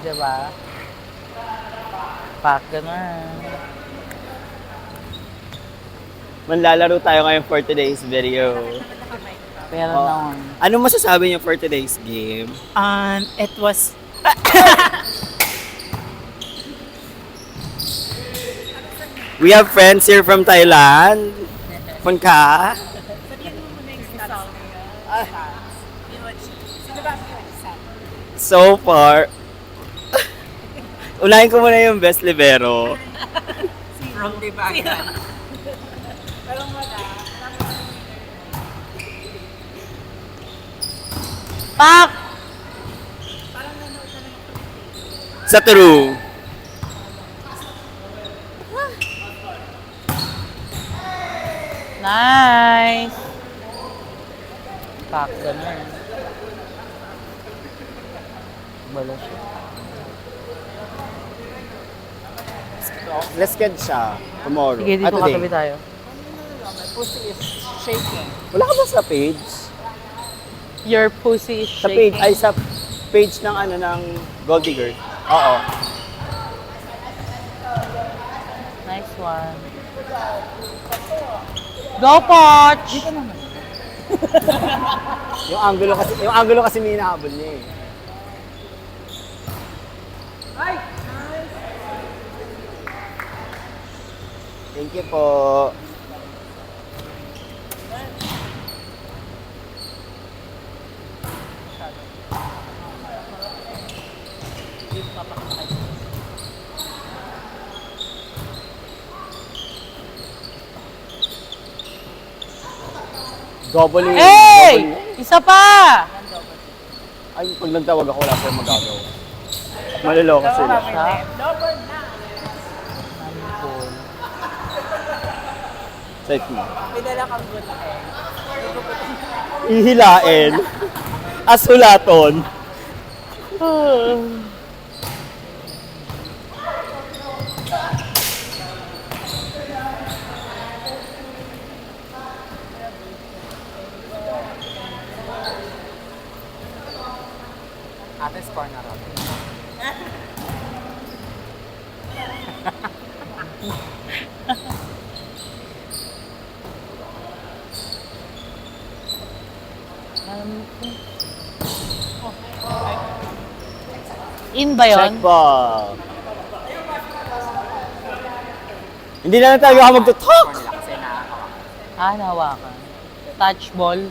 diba? Pack ka na. Manlalaro tayo ngayon for today's video. Pero Oh. naman. Ano masasabi niyo for today's game? It was... We have friends here from Thailand. Punka. So far, unahin ko muna yung best libero. From Dibagan. Pak! Sa true. Nice! Pak, ganun. Bala siya. Let's get siya tomorrow. Sige, dito today. katabi tayo. Wala ka ba sa page? Your pussy is Sa page, shaking. ay sa page ng ano ng Gold Digger. Oo. Nice one. Go, Poch! Yung angulo kasi may hinahabol niya eh. Thank you po. Double in. Hey! Isa pa! Ay, pag nagtawag ako, wala siya magagawa. Maluloko sila. Siya? Check mo. Pinala kang good Ihilain. Asulaton. Ate, score na rin. In ba yun? Check po. Hindi na tayo ako magtutok. Nahawakan. Touch ball.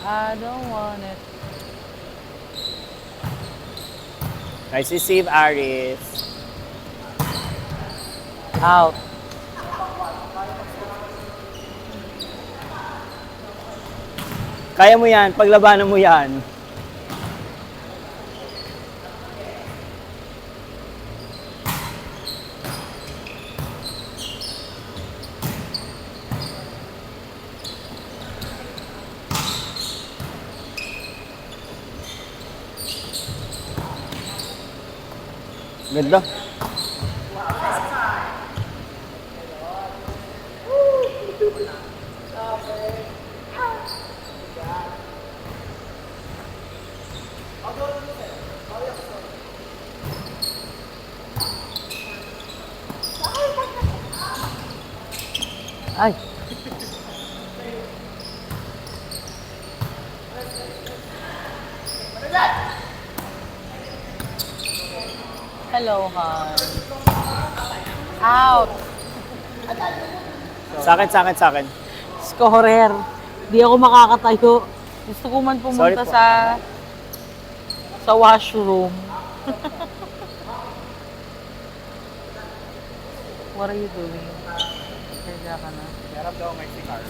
I don't want it. Nice receive, Aris. Out. Kaya mo yan. Paglabanan mo yan. Ganda. Ay. Hello, hon. Out. Sa akin. Scorer. Di ako makakatayo. Gusto ko man Sorry pumunta po. sa washroom. What are you doing? Kaya ka na. Meron daw may cigar.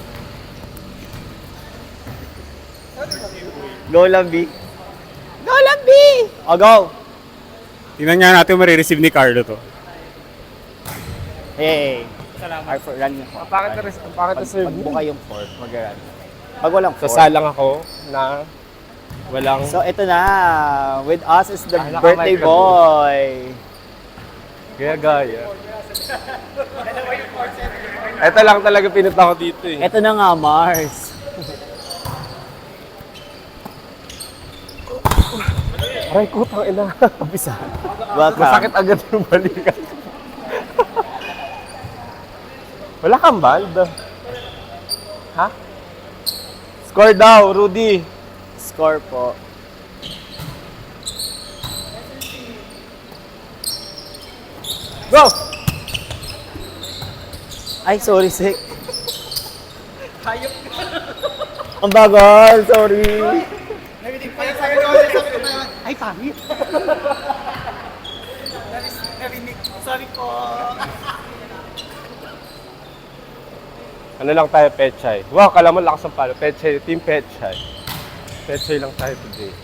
Go, Lambi. Go, Lambi! O, go! Tingnan nga natin marireceive ni Carlo to. Hey. Salamat. Ay, for run niyo. Ang pakit na serve mo. Pagbuka yung fork, mag-run. Pag walang fork. Sasalang ako na walang... So, ito na. With us is the Ah, birthday naka-mic ka boy. Gaya-gaya. Ito lang talaga pinunta ko dito eh. Ito na nga, Mars. Aray ko, ina. Umpisa. Welcome. Masakit agad yung balikat. Wala kang band? Ha? Score daw, Rudy. Score po. Go! Ay, sorry, Sek. Ang bagal, sorry. Ay, pangit. Narinig. Sorry po. Ano lang tayo, Pechay? Wow, kala mo lakas ang palo. Pechay, Team Pechay. Pechay lang tayo today.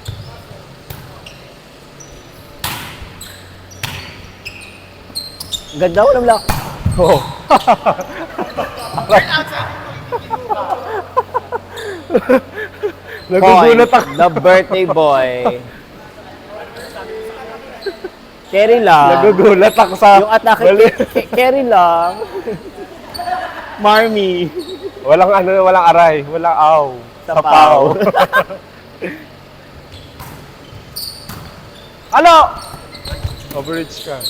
Ang ganda, walang lock. Oh. Nagugulat ako. The birthday boy. Carry lang. Nagugulat ako sa... Yung atake, Bali. carry lang. Marmy. Walang ano, walang aray. Walang aw. Sapaw. Ano? Overreach ka.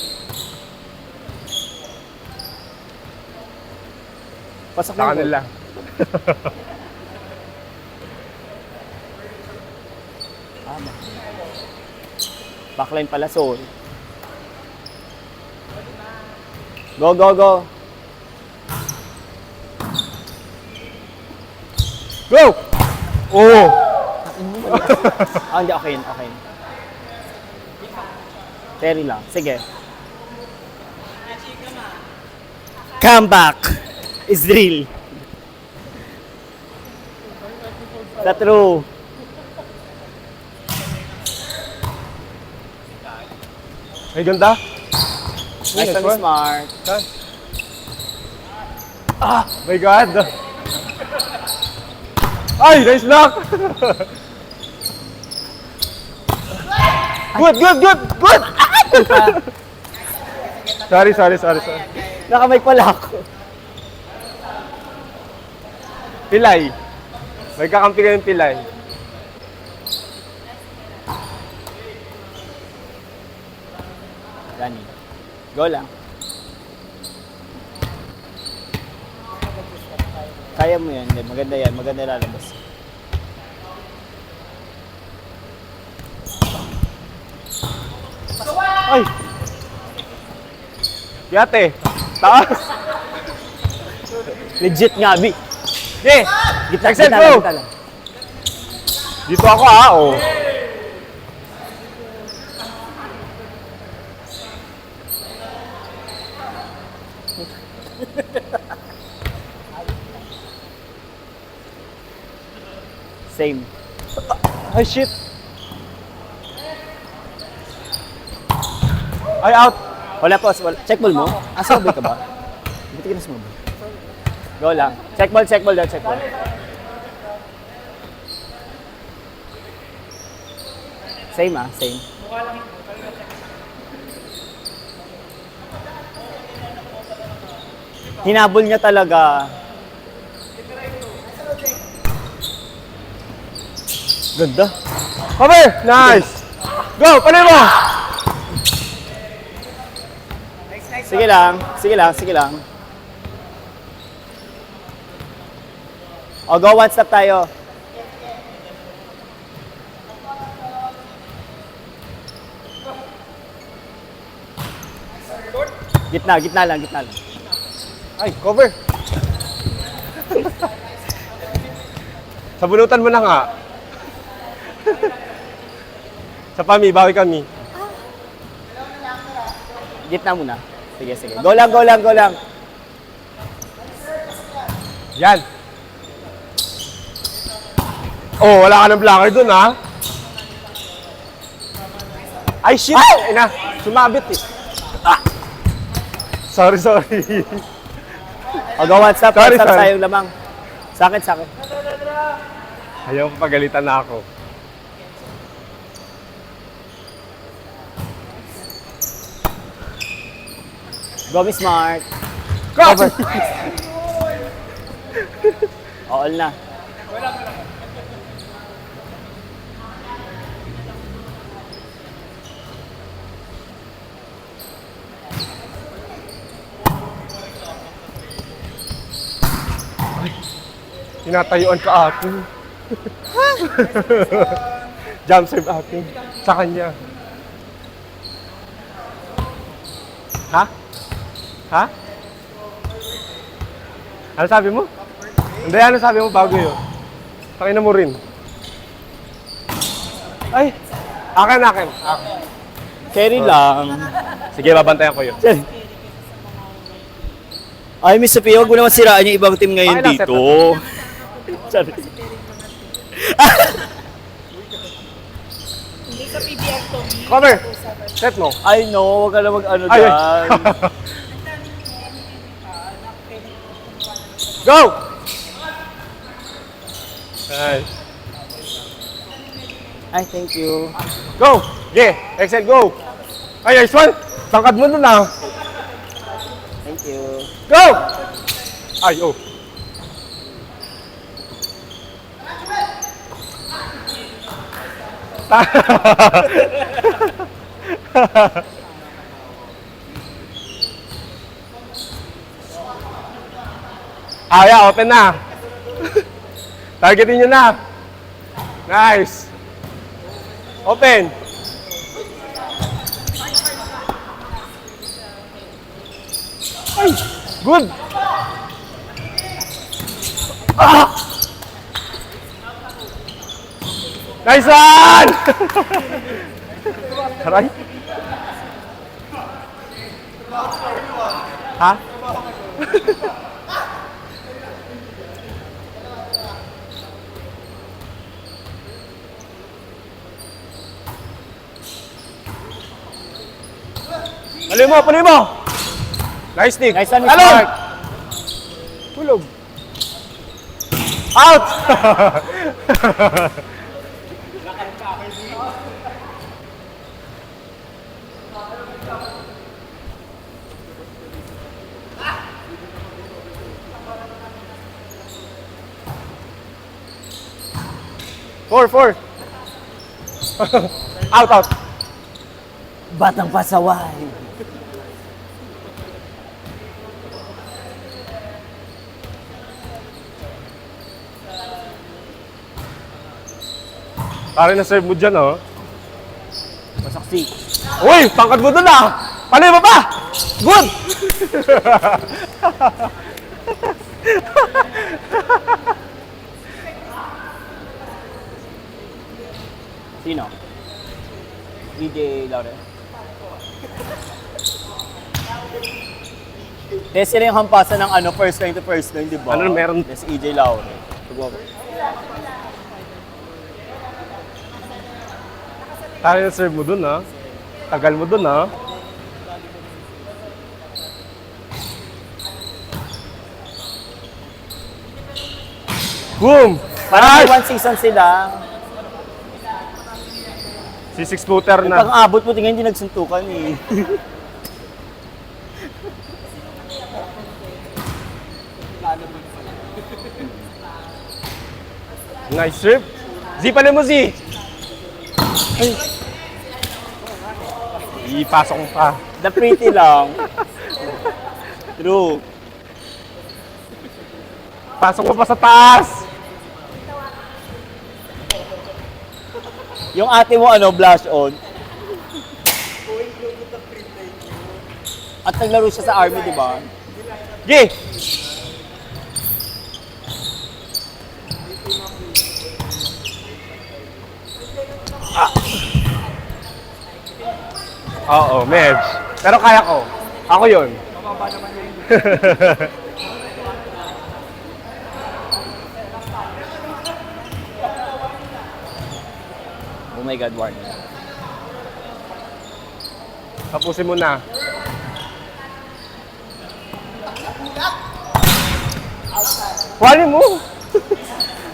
Pasok Sa na kanila. Backline pala, sorry. Go, go, go. Go! Oh! Ah, hindi, okay, okay. Carry lang. Sige. Comeback is real. Sa true. Ay, ganda. Nice Nice one, one. Smart. Ah! My God! Ay! Nice block! Good, good, good, good! Sorry. Nakamay pala ako. Pilay. May kakampi kayong pilay. Dani. Go lang. Kaya mo yan. Maganda yan. Maganda lalabas. Ay! Yate! Taas! Legit nga, Bi. Eh! Gitna, Excel, gitna go! lang, gitna lang. Dito ako oh. Same. Ay, shit! Ay, out! Wala po. Wala. Check ball mo? Ah, sumabay ka ba? Buti ka na sumabay. Go lang. Check ball daw, check ball. Same same. Hinabol niya talaga. Ganda. Cover! Nice! Go! Panay mo! Sige lang. O, go one step tayo. Gitna lang. Ay, cover! Sabunutan mo na nga. Sa pami, bawi kami. Gitna muna. Sige. Go lang. Yan. Oh, wala ka ng blocker dun, ha? Ay, shit! Ay, na, sumabit eh. Sorry. O, go one stop. Sorry, One stop sorry. sa yung lamang. Sa akin. Ayaw papagalitan na ako. Go, Miss Smart. Cover! All na. Tinatayuan ka atin. Jump serve atin. Sa kanya. Ha? Ha? Ano sabi mo? Hindi, ano sabi mo bago yun? Pakina mo rin. Ay! Akin. Carry lang. Sige, babantayan ko yun. Ay, Miss Sophia, huwag mo naman siraan yung ibang team ngayon Okay lang, dito. Sorry. Cover! Set mo. I know, huwag ka na mag-ano Ay, dyan. Go! Nice. Ay, thank you. Go! Yeah, Excel, go! Ay, nice one! Tangkad mo nun ah! Thank you. Go! Ay, oh. Yeah, open na. Targetin nyo na. Nice. Open. Ay, good. Nice one! Aray. Ha? Pali mo! Nice, Nick. Nice one, Miss Alon! Mark. Hulog. Out! Four. Out. Batang pasaway. Parang na-serve mo dyan, oh. Masaksi. Uy! Tangkad mo dun, ah! Panay mo pa! Good! Sino? DJ Laure. Test sila yung hampasan ng ano, first line to first line, di ba? Ano, meron? Yes, EJ Laure. Parang na-serve mo dun, ah. Tagal mo dun, ah. Boom! Parang may Nice! one season sila. Si six-footer Pag na. abot mo, tingnan hindi nagsuntukan eh. Nice serve. Z, pala mo, Z! Ay! Ipasok mo pa. The pretty lang. True. Pasok mo pa sa taas! Yung ate mo ano, blush on. At naglaro siya sa army, di ba? G! Oo, medj. Pero kaya ko. Ako yun. Oh my God, warning. Tapusin mo na. Wali mo!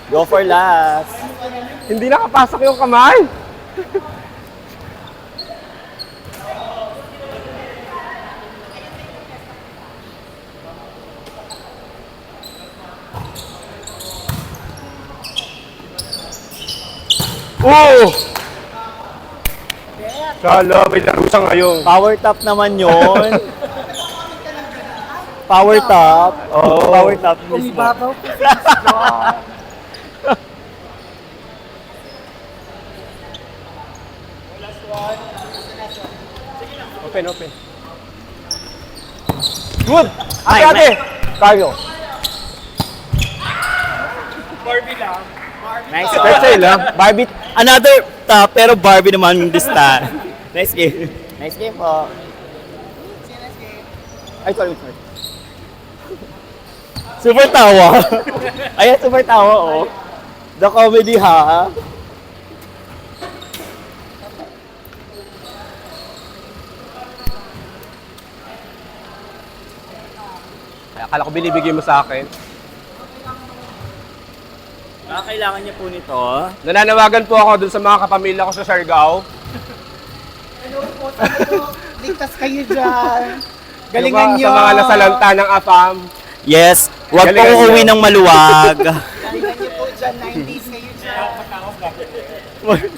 Go for last. Hindi nakapasok yung kamay! Oh! Kala, may laro siya ngayon. Power top naman yon. Power top. Oo. Power top mismo. Umibabaw po. Open, open. Good! Ay, Ate, ate! Carlo. Nice. Peche lang. Barbie. Another top, pero Barbie naman this time. Nice game. Nice game po. Ay, sorry. Super tawa. Ayan, super tawa, oh. The comedy, ha? Ay, akala ko binibigay mo sa akin. Kailangan niya po nito. Nananawagan po ako dun sa mga kapamilya ko sa Siargao. Hello po, sana po. Ligtas kayo dyan. Yung Galingan mga- nyo. Sa mga nasalanta ng AFAM. Yes, wag Galingan pong niyo. uuwi ng maluwag. Galingan nyo po dyan. 90s kayo dyan.